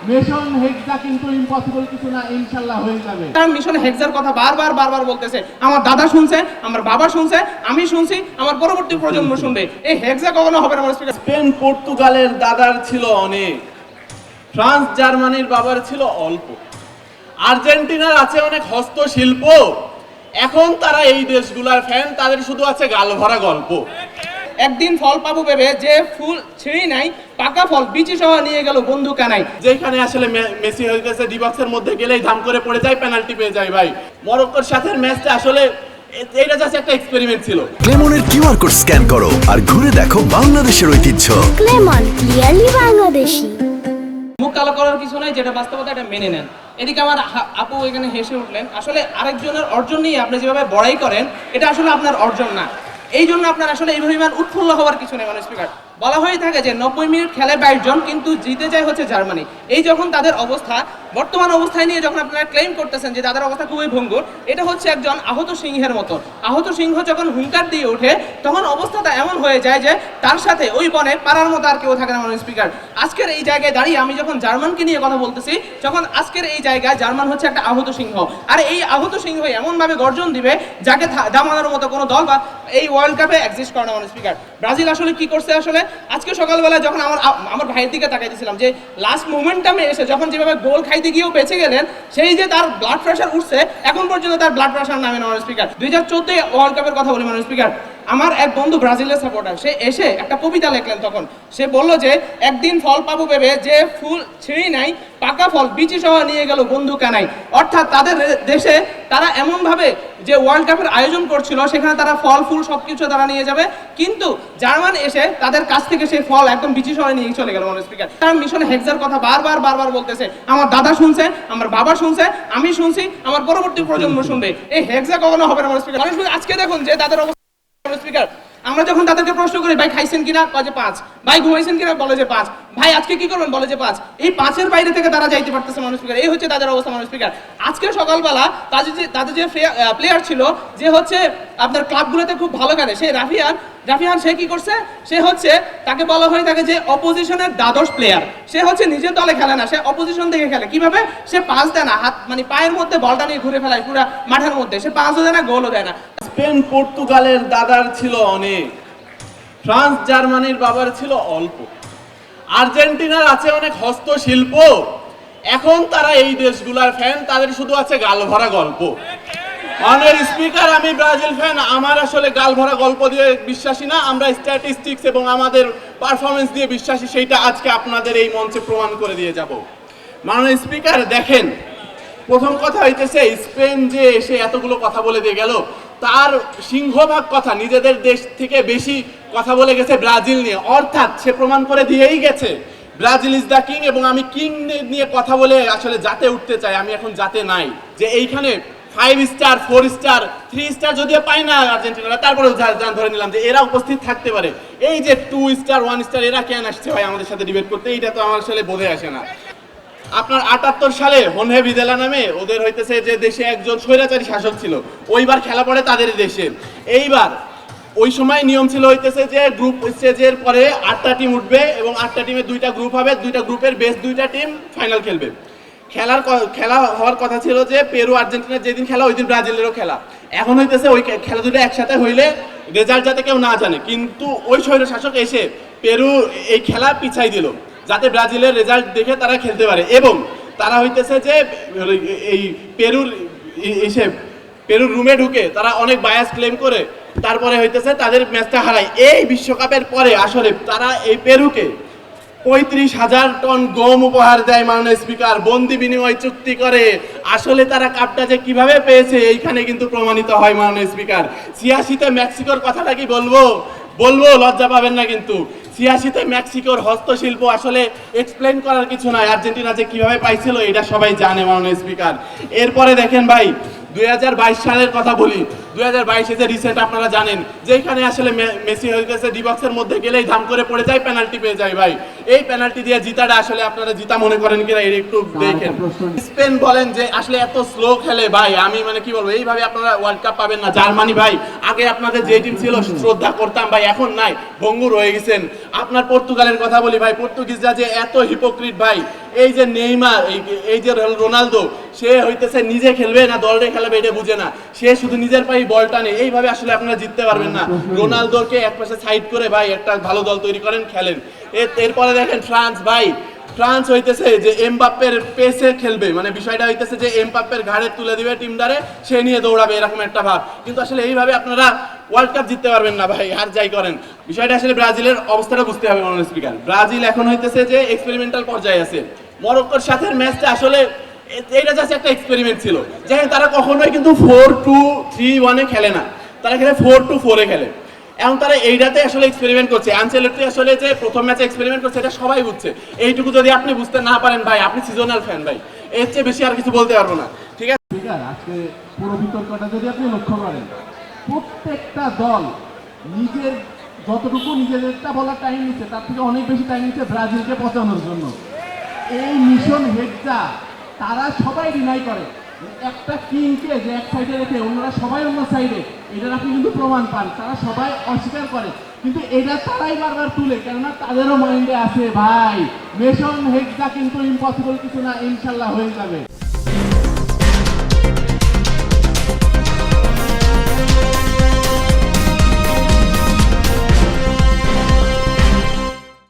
Mission হেক্সা কিন্তু impossible কিছু না, ইনশাআল্লাহ হয়ে যাবে। মিশন হেক্সার কথা বারবার বলতেছে, আমার দাদা শুনছে, আমার বাবা শুনছে, আমি শুনছি, আমার পরবর্তী প্রজন্ম শুনবে। এই হেক্সা কখনো হবে না। স্পেন পর্তুগালের দাদার ছিল অনেক, ফ্রান্স জার্মানির বাবার ছিল অল্প, আর্জেন্টিনার আছে অনেক হস্তশিল্প। এখন তারা এই দেশগুলার ফ্যান, তাদের শুধু আছে গাল ভরা গল্প। একদিন ফল পাবো ভেবে যে ফুল ছিঁড়ি নাই, পাকা ফল বিচি সহ নিয়ে গেল বন্ধু কানাই। যেখানে আসলে মেসি হয়ে গেছে ডি বক্সের মধ্যে গেলেই ধাম করে পড়ে যায়, পেনাল্টি পেয়ে যায়। ভাই মরক্কোর সাথে ম্যাচটা আসলে এটা জাস্ট একটা এক্সপেরিমেন্ট ছিল। ক্লেমনের কিউআর কোড স্ক্যান করো আর ঘুরে দেখো বাংলাদেশের ঐতিহ্য। ক্লেমন ক্লিয়ারলি বাংলাদেশি। মুখ কালো করার কিছু নাই, যেটা বাস্তবতা এটা মেনে নেন। এদিকে আমার আপু এখানে হেসে উঠলেন। আসলে আরেকজনের অর্জন নিয়ে আপনি যেভাবে বড়াই করেন, এটা আসলে আপনার অর্জন না। এই জন্য আপনার আসলে এই পরিমাণ উৎফুল্ল হওয়ার কিছু নেই। মানুষ স্পিকার বলা হয়ে থাকে যে 90 মিনিট খেলে 22 জন, কিন্তু জিতে যায় হচ্ছে জার্মানি। এই যখন তাদের অবস্থা, বর্তমান অবস্থায় নিয়ে যখন আপনারা ক্লেম করতেছেন যে তাদের অবস্থা খুবই ভঙ্গুর, এটা হচ্ছে একজন আহত সিংহের মতো। আহত সিংহ যখন হুঙ্কার দিয়ে ওঠে, তখন অবস্থাটা এমন হয়ে যায় যে তার সাথে ওই বনে পারার মতো আর কেউ থাকে না। মানুষ স্পিকার আজকের এই জায়গায় দাঁড়িয়ে আমি যখন জার্মানকে নিয়ে কথা বলতেছি, যখন আজকের এই জায়গায় জার্মান হচ্ছে একটা আহত সিংহ। আর এই আহত সিংহ এমনভাবে গর্জন দিবে যাকে দামানোর মতো কোনো দল বা এই ওয়ার্ল্ড কাপে এক্সিস্ট করে না। মানুষ স্পিকার ব্রাজিল আসলে কি করছে, আসলে আজকে সকালবেলা যখন আমার ভাইয়ের দিকে তাকাইতেছিলাম যে লাস্ট মোমেন্টামে এসে যখন যেভাবে গোল খাইতে গিয়েও বেঁচে গেলেন, সেই যে তার ব্লাড প্রেশার উঠছে, এখন পর্যন্ত তার ব্লাড প্রেশার নামে না। মানুষ স্পিকার 2014 ওয়ার্ল্ড কাপের কথা বলি। মানুষ স্পিকার আমার এক বন্ধু ব্রাজিলের সাপোর্টার, সে এসে একটা কবিতা লিখলেন। তখন সে বললো যে একদিন ফল পাবো ভেবে যে ফুল ছিঁড়ি নাই, পাকা ফল বিচি সহ নিয়ে গেল বন্ধু কানাই। অর্থাৎ তাদের দেশে তারা এমনভাবে যে ওয়ার্ল্ড কাপের আয়োজন করছিল, সেখানে তারা ফল ফুল সবকিছু তারা নিয়ে যাবে, কিন্তু জার্মান এসে তাদের কাছ থেকে সেই ফল একদম বিচি সহ নিয়ে চলে গেল। মানুষ স্পিকার তার মিশন হেক্সার কথা বারবার বলতেছে, আমার দাদা শুনছে, আমার বাবা শুনছে, আমি শুনছি, আমার পরবর্তী প্রজন্ম শুনবে। এই হেক্সা কখনো হবে না। মানুষ স্পিকার আজকে দেখুন যে তাদের অবস্থা। স্পিকার আমরা যখন তাদেরকে প্রশ্ন করি, ভাই খাইছেন কিনা, কয় যে 5, ভাই ঘুমাইছেন কিনা, বলে যে 5, ভাই আজকে কি করবেন, বলে যে 5। এই 5-এর বাইরে থেকে তারা যাইতে পারতেছে। মানুষ স্পিকার এই হচ্ছে তাদের অবস্থা। মানুষ স্পিকার আজকে সকালবেলা তাদের যে প্লেয়ার ছিল, যে হচ্ছে আপনার ক্লাবগুলোতে খুব ভালো খেলে, সেই রাফিয়ান সে কি করছে, সে হচ্ছে তাকে বলা হয়ে থাকে যে অপোজিশনের দ্বাদশ প্লেয়ার। সে হচ্ছে নিজের দলে খেলে না, সে অপোজিশন থেকে খেলে। কিভাবে সে পাস দেয় না, হাত মানে পায়ের মধ্যে বলটা নিয়ে ঘুরে ফেলায় পুরো মাঠের মধ্যে, সে পাসও দেয় না, গোলও দেয় না। স্পেন পর্তুগালের দাদার ছিল অনেক, ফ্রান্স জার্মানির বাবার ছিল অল্প, আর্জেন্টিনার আছে অনেক হস্তশিল্প। এখন তারা এই দেশগুলার ফ্যান, তাদের শুধু আছে গাল ভরা গল্প। মাননীয় স্পিকার আমি ব্রাজিল ফ্যান, আমার আসলে গাল ভরা গল্প দিয়ে বিশ্বাসী না, আমরা স্ট্যাটিস্টিক্স এবং আমাদের পারফরমেন্স দিয়ে বিশ্বাসী। সেইটা আজকে আপনাদের এই মঞ্চে প্রমাণ করে দিয়ে যাব। মাননীয় স্পিকার দেখেন, প্রথম কথা হইতেছে স্পেন যে এসে এতগুলো কথা বলে দিয়ে গেল, তার সিংহভাগ কথা নিজেদের দেশ থেকে বেশি কথা বলে গেছে ব্রাজিল নিয়ে। অর্থাৎ সে প্রমাণ করে দিয়েই গেছে ব্রাজিল ইজ দ্য কিং। এবং আমি কিং নিয়ে কথা বলে আসলে জাতে উঠতে চাই, আমি এখন জাতে নাই। যে এইখানে 5 স্টার 4 স্টার 3 স্টার যদিও পাই না আর্জেন্টিনারা, তারপরেও ধরে নিলাম যে এরা উপস্থিত থাকতে পারে। এই যে 2 স্টার 1 স্টার এরা কেন আসছে ভাই আমাদের সাথে ডিবেট করতে, এইটা তো আমার আসলে বোধে আসে না। আপনার 78 সালে হোনহে ভিদেলা নামে ওদের হইতেছে যে দেশে একজন স্বৈরাচারী শাসক ছিল, ওইবার খেলা পড়ে তাদের দেশে। এইবার ওই সময় নিয়ম ছিল হইতেছে যে গ্রুপ স্টেজের পরে 8টা টিম উঠবে এবং 8টা টিমে 2টা গ্রুপ হবে, 2টা গ্রুপের বেস্ট 2টা টিম ফাইনাল খেলবে। খেলা হওয়ার কথা ছিল যে পেরু আর্জেন্টিনার যেদিন খেলা ওই দিন ব্রাজিলেরও খেলা। এখন হইতেছে ওই খেলা দুটো একসাথে হইলে রেজাল্ট যাতে কেউ না জানে, কিন্তু ওই স্বৈর শাসক এসে পেরু এই খেলা পিছাই দিল যাতে ব্রাজিলের রেজাল্ট দেখে তারা খেলতে পারে। এবং তারা হইতেছে যে এই পেরুর রুমে ঢুকে তারা অনেক বায়াস ক্লেম করে তারপরে হইতেছে তাদের ম্যাচটা হারায়। এই বিশ্বকাপের পরে আসলে তারা এই পেরুকে 35,000 টন গম উপহার দেয় মাননীয় স্পিকার, বন্দি বিনিময় চুক্তি করে। আসলে তারা কাপটা যে কিভাবে পেয়েছে এইখানে কিন্তু প্রমাণিত হয় মাননীয় স্পিকার। 86-তে মেক্সিকোর কথাটা কি বলবো, লজ্জা পাবেন না কিন্তু। 86-তে মেক্সিকোর হস্তশিল্প আসলে এক্সপ্লেন করার কিছু নাই, আর্জেন্টিনা যে কিভাবে পাইছিল এটা সবাই জানে মাননীয় স্পিকার। এরপরে দেখেন ভাই 2022 সালের কথা বলি। 2022-এ যে রিসেন্ট আপনারা জানেন যেখানে আসলে মেসি হয়ে গেছে ডি বক্সের মধ্যে গেলেই ধাম করে পড়ে যায়, পেনাল্টি পেয়ে যায়। ভাই এই পেনাল্টি দিয়ে জিতাটা আসলে আপনারা জিতা মনে করেন কিনা এটা একটু দেখেন। স্পেন বলেন যে আসলে এত স্লো খেলে ভাই, আমি মানে কি বলবো, এইভাবে আপনারা ওয়ার্ল্ড কাপ পাবেন না। জার্মানি ভাই, আগে আপনাদের যে টিম ছিল শ্রদ্ধা করতাম ভাই, এখন নাই, ভঙ্গুর হয়ে গেছেন। আপনার পর্তুগালের কথা বলি ভাই, পর্তুগিজরা যে এত হিপোক্রিট ভাই, এই যে নেইমার, এই যে রোনালদো, সে হইতেছে নিজে খেলবে না দলরে খেলবে এটা বুঝে না, সে শুধু নিজের পায়ে বলটা নেই। এইভাবে আসলে আপনারা জিততে পারবেন না। রোনালদোকে এক পাশে সাইড করে ভাই একটা ভালো দল তৈরি করেন, খেলেন। এরপরে দেখেন ফ্রান্স ভাই, ফ্রান্স হইতেছে যে এমবাপ্পের পেসে খেলবে, মানে বিষয়টা হইতেছে যে এমবাপ্পের ঘাড়ে তুলে দিবে টিমটারে, সে নিয়ে দৌড়াবে, এরকম একটা ভাব। কিন্তু আসলে এইভাবে আপনারা ওয়ার্ল্ড কাপ জিততে পারবেন না ভাই, আর যাই করেন। বিষয়টা আসলে ব্রাজিলের অবস্থাটা বুঝতে হবে মনোজ স্পিকার। ব্রাজিল এখন হইতেছে যে এক্সপেরিমেন্টাল পর্যায়ে আছে। মরক্কোর সাথে ম্যাচটা আসলে এইটা জাস্ট একটা এক্সপেরিমেন্ট ছিল, যেখানে তারা কখনোই কিন্তু 4-2-3-1 খেলে না, তারা খেলে 4-2-4 খেলে। এখন তারা এইটাতে আসলে এক্সপেরিমেন্ট করছে। আনচেলত্তি আসলে যে প্রথম ম্যাচে এক্সপেরিমেন্ট করছে এটা সবাই বুঝছে। এইটুকু যদি আপনি বুঝতে না পারেন ভাই, আপনি সিজনাল ফ্যান ভাই, এর চেয়ে বেশি আর কিছু বলতে পারবো না। ঠিক আছে, আজকে পুরো বিতর্কটা যদি আপনি লক্ষ্য করেন, প্রত্যেকটা দল নিজের যতটুকু নিজেদেরটা বলার টাইম নিচ্ছে তার থেকে অনেক বেশি টাইম নিচ্ছে ব্রাজিলকে পচানোর জন্য। এই মিশন হেডটা তারা সবাই ডিনাই করে, একটা কিংকে যে এক সাইডে রেখে অন্যরা সবাই অন্য সাইডে, এটার আপনি কিন্তু প্রমাণ পান। তারা সবাই অস্বীকার করে, কিন্তু এটা তারাই বারবার তুলে, কেননা তাদেরও মাইন্ডে আছে ভাই মিশন হেডটা কিন্তু ইম্পসিবল কিছু না, ইনশাল্লাহ হয়ে যাবে।